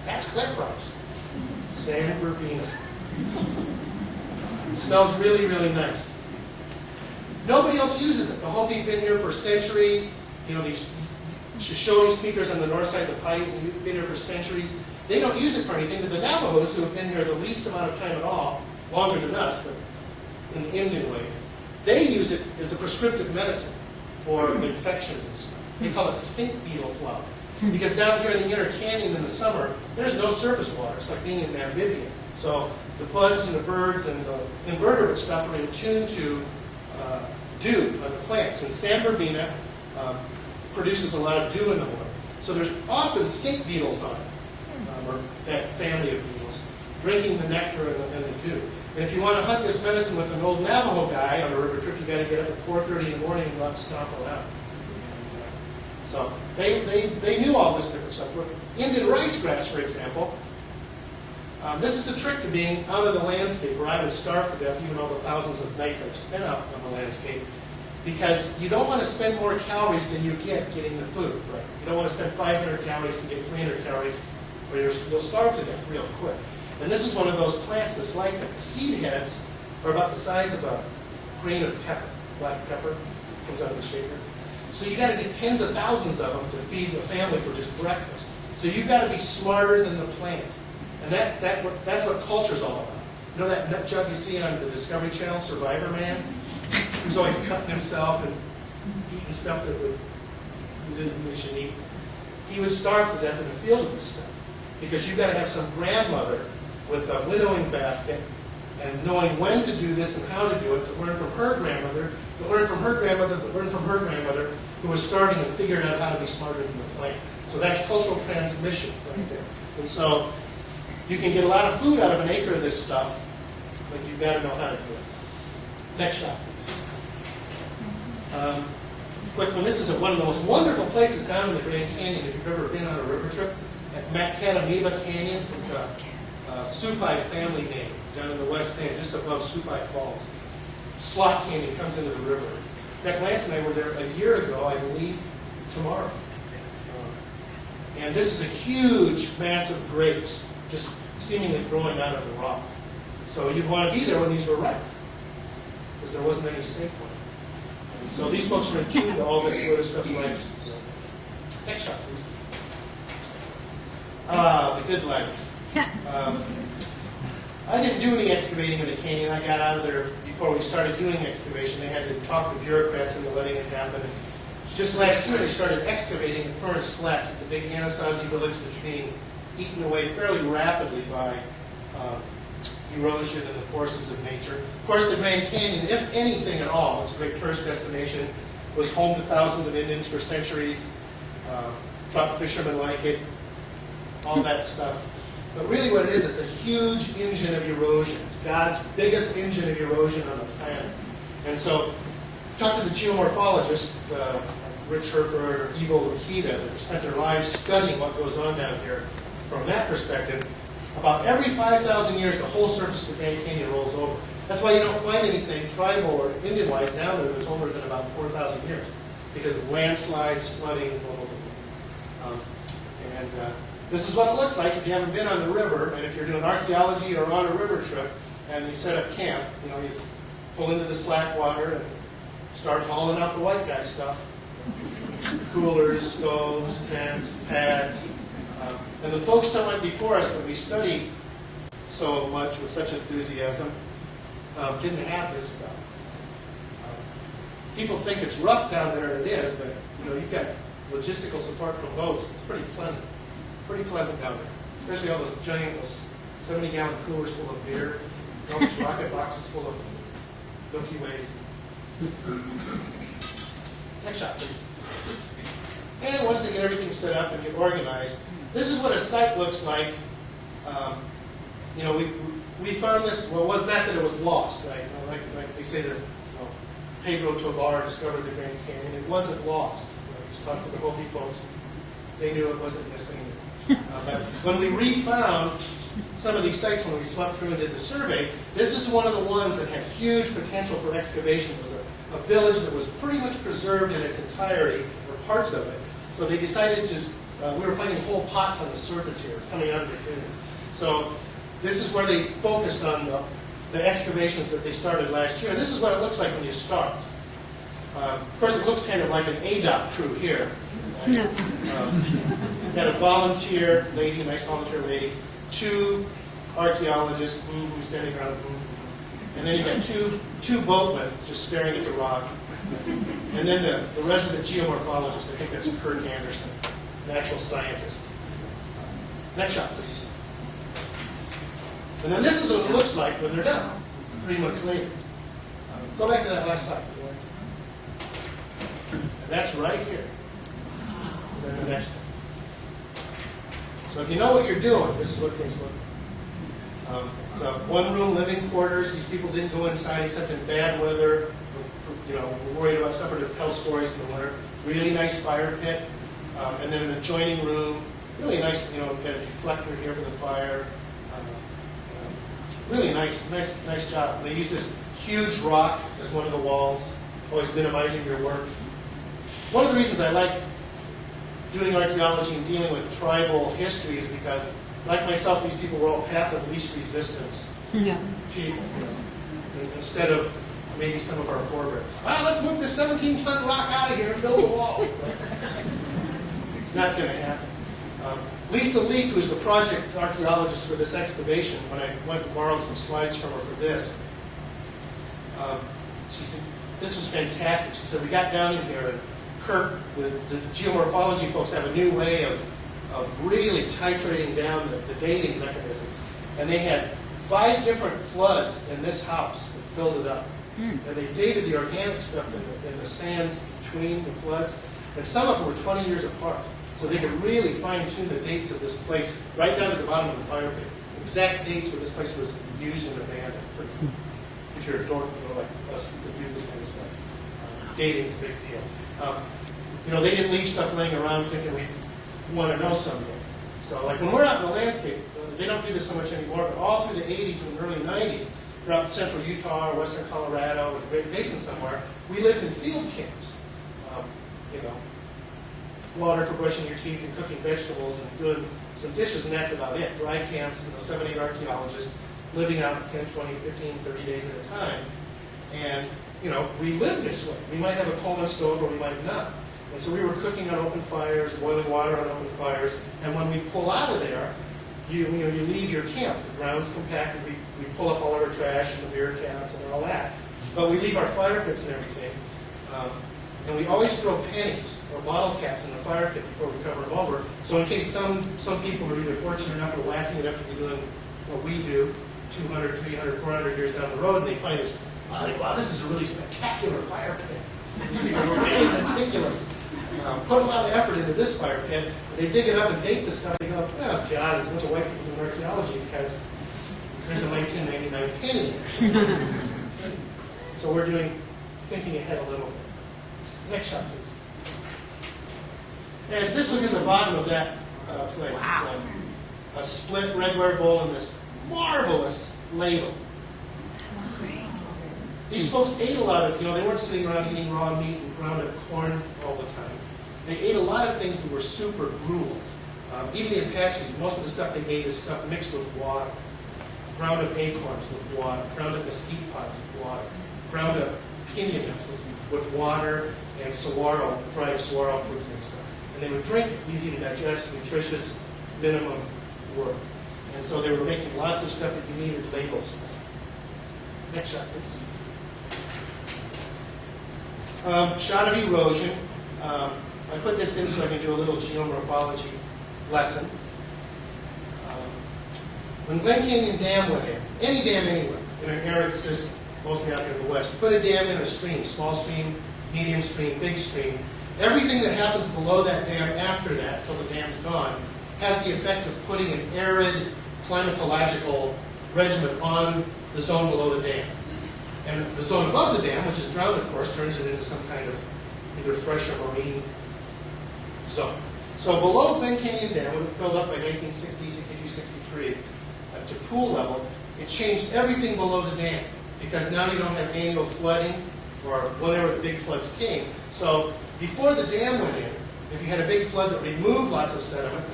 That's cliff rocks. San Verbena. It smells really, really nice. Nobody else uses it. The Hopi have been here for centuries. You know, these Shoshone speakers on the north side of the Pipe have been here for centuries. They don't use it for anything, but the Navajos, who have been here the least amount of time at all, longer than us, but in the Indian way, they use it as a prescriptive medicine for infections and stuff. They call it stink beetle flower. Because down here in the inner canyon in the summer, there's no surface water. It's like being in Namibia. So the bugs and the birds and the invertebrate stuff are in tune to dew on the plants. And San Verbena produces a lot of dew in the water. So there's often stink beetles on it, or that family of beetles, drinking the nectar and the dew. And if you want to hunt this medicine with an old Navajo guy on a river trip, you got to get up at 4:30 in the morning and go out and stomp around. So they knew all this different stuff. Indian rice grass, for example, this is the trick to being out of the landscape, where I would starve to death, even all the thousands of nights I've spent out on the landscape, because you don't want to spend more calories than you get getting the food. Right? You don't want to spend 500 calories to get 300 calories, or you'll starve to death real quick. And this is one of those plants that's like that. The seed heads are about the size of a grain of pepper, black pepper, comes out of the shaker. So you got to get tens of thousands of them to feed a family for just breakfast. So you've got to be smarter than the plant. And that's what culture's all about. You know that nut job you see on the Discovery Channel, Survivor Man? Who's always cutting himself and eating stuff that you didn't really should eat. He would starve to death in the field of this stuff. Because you've got to have some grandmother with a winnowing basket and knowing when to do this and how to do it, to learn from her grandmother, to learn from her grandmother, to learn from her grandmother, who was starving and figured out how to be smarter than the plant. So that's cultural transmission right there. And so you can get a lot of food out of an acre of this stuff, but you've got to know how to do it. Next shot, please. Quick one. This is one of the most wonderful places down in the Grand Canyon, if you've ever been on a river trip. At Macadamiba Canyon, it's a Supai family name down in the west end, just above Supai Falls. Slot Canyon comes into the river. In fact, Lance and I were there a year ago, I believe, tomorrow. And this is a huge mass of grapes, just seemingly growing out of the rock. So you'd want to be there when these were ripe, because there wasn't any safe one. And so these folks were in tune to all this other stuff like. Next shot, please. The good life. I didn't do any excavating in the canyon. I got out of there before we started doing excavation. They had to talk the bureaucrats into letting it happen. Just last year, they started excavating at Furnace Flats. It's a big Anasazi village that's being eaten away fairly rapidly by erosion and the forces of nature. Of course, the Grand Canyon, if anything at all, it's a great tourist destination, was home to thousands of Indians for centuries. Trout fishermen like it, all that stuff. But really what it is, it's a huge engine of erosion. It's God's biggest engine of erosion on the planet. And so, talk to the geomorphologist, Rich Hertford or Ivo Lukita, that have spent their lives studying what goes on down here from that perspective. About every 5,000 years, the whole surface of the Grand Canyon rolls over. That's why you don't find anything tribal or Indian-wise down there that's older than about 4,000 years, because of landslides, flooding, blah, blah, blah. This is what it looks like if you haven't been on the river, and if you're doing archaeology or on a river trip, and you set up camp. You know, you pull into the slack water and start hauling out the white guy stuff. Coolers, stoves, tents, pads. And the folks that went before us that we study so much with such enthusiasm didn't have this stuff. People think it's rough down there, and it is, but you know, you've got logistical support from boats. It's pretty pleasant. Pretty pleasant down there. Especially all those giant 70-gallon coolers full of beer, all these rocket boxes full of Milky Ways. Next shot, please. And once they get everything set up and get organized, this is what a site looks like. You know, we found this. Well, it wasn't that it was lost, right? Like they say that Pedro Tovar discovered the Grand Canyon. It wasn't lost. I just talked to the Hopi folks. They knew it wasn't missing. But when we refound some of these sites, when we swept through and did the survey, this is one of the ones that had huge potential for excavation. It was a village that was pretty much preserved in its entirety, or parts of it. So they decided to we were finding whole pots on the surface here coming out of the dunes. So this is where they focused on the excavations that they started last year. And this is what it looks like when you start. Of course, it looks kind of like an ADOT crew here. Right? Got a volunteer lady, nice volunteer lady, 2 archaeologists standing around, and then you got two boatmen just staring at the rock, and then the resident geomorphologist. I think that's Kurt Anderson, natural scientist. Next shot, please. And then this is what it looks like when they're done, 3 months later. Go back to that last slide. And that's right here. And then the next one. So if you know what you're doing, this is what things look like. So 1 room, living quarters. These people didn't go inside except in bad weather. Worried about stuff or to tell stories in the winter. Really nice fire pit. And then an adjoining room. Really nice, got a deflector here for the fire. Really nice job. They use this huge rock as one of the walls, always minimizing your work. One of the reasons I like doing archaeology and dealing with tribal history is because, like myself, these people were all path of least resistance people. Instead of maybe some of our forebears. Let's move this 17-ton rock out of here and build a wall. Not going to happen. Lisa Leek, who's the project archaeologist for this excavation, when I went and borrowed some slides from her for this, she said, this was fantastic. She said, we got down in here, and Kurt, the geomorphology folks have a new way of really titrating down the dating mechanisms. And they had 5 different floods in this house that filled it up. And they dated the organic stuff in the sands between the floods. And some of them were 20 years apart. So they could really fine-tune the dates of this place right down to the bottom of the fire pit. Exact dates where this place was used and abandoned. If you're a dork, like us that do this kind of stuff. Dating's a big deal. They didn't leave stuff laying around thinking we want to know someday. So like when we're out in the landscape, they don't do this so much anymore, but all through the 80s and early 90s, throughout central Utah or western Colorado or the Great Basin somewhere, we lived in field camps. Water for brushing your teeth and cooking vegetables and doing some dishes, and that's about it. Dry camps, 7, 8 archaeologists living out 10, 20, 15, 30 days at a time. And, we lived this way. We might have a Coleman stove or we might not. And so we were cooking on open fires, boiling water on open fires, and when we pull out of there, you leave your camp. The ground's compacted. We pull up all of our trash and the beer caps and all that. But we leave our fire pits and everything. And we always throw pennies or bottle caps in the fire pit before we cover them over. So in case some people are either fortunate enough or wacky enough to be doing what we do 200, 300, 400 years down the road, and they find us, wow, this is a really spectacular fire pit. These people are really meticulous. Put a lot of effort into this fire pit. They dig it up and date the stuff. They go, oh, God, there's a bunch of white people doing archaeology because there's a 1999 penny in there. So we're thinking ahead a little bit. Next shot, please. And this was in the bottom of that place. It's a split redware bowl and this marvelous ladle. These folks ate a lot of, they weren't sitting around eating raw meat and ground up corn all the time. They ate a lot of things that were super gruel. Even the Apaches, most of the stuff they ate is stuff mixed with water. Ground up acorns with water. Ground up mesquite pods with water. Ground up pinyon nuts with water and saguaro, dried saguaro fruit mixed up. And they would drink it, easy to digest, nutritious, minimum work. And so they were making lots of stuff that you needed labels for. Next shot, please. Shot of erosion. I put this in so I can do a little geomorphology lesson. When Glen Canyon Dam went in, any dam anywhere, in an arid system, mostly out here in the west, you put a dam in a stream, small stream, medium stream, big stream, everything that happens below that dam after that, until the dam's gone, has the effect of putting an arid climatological regimen on the zone below the dam. And the zone above the dam, which is drowned, of course, turns it into some kind of either fresh or marine zone. So below Glen Canyon Dam, when it filled up by 1960, 62, 63, to pool level, it changed everything below the dam because now you don't have annual flooding or whenever the big floods came. So before the dam went in, If you had a big flood that removed lots of sediment, the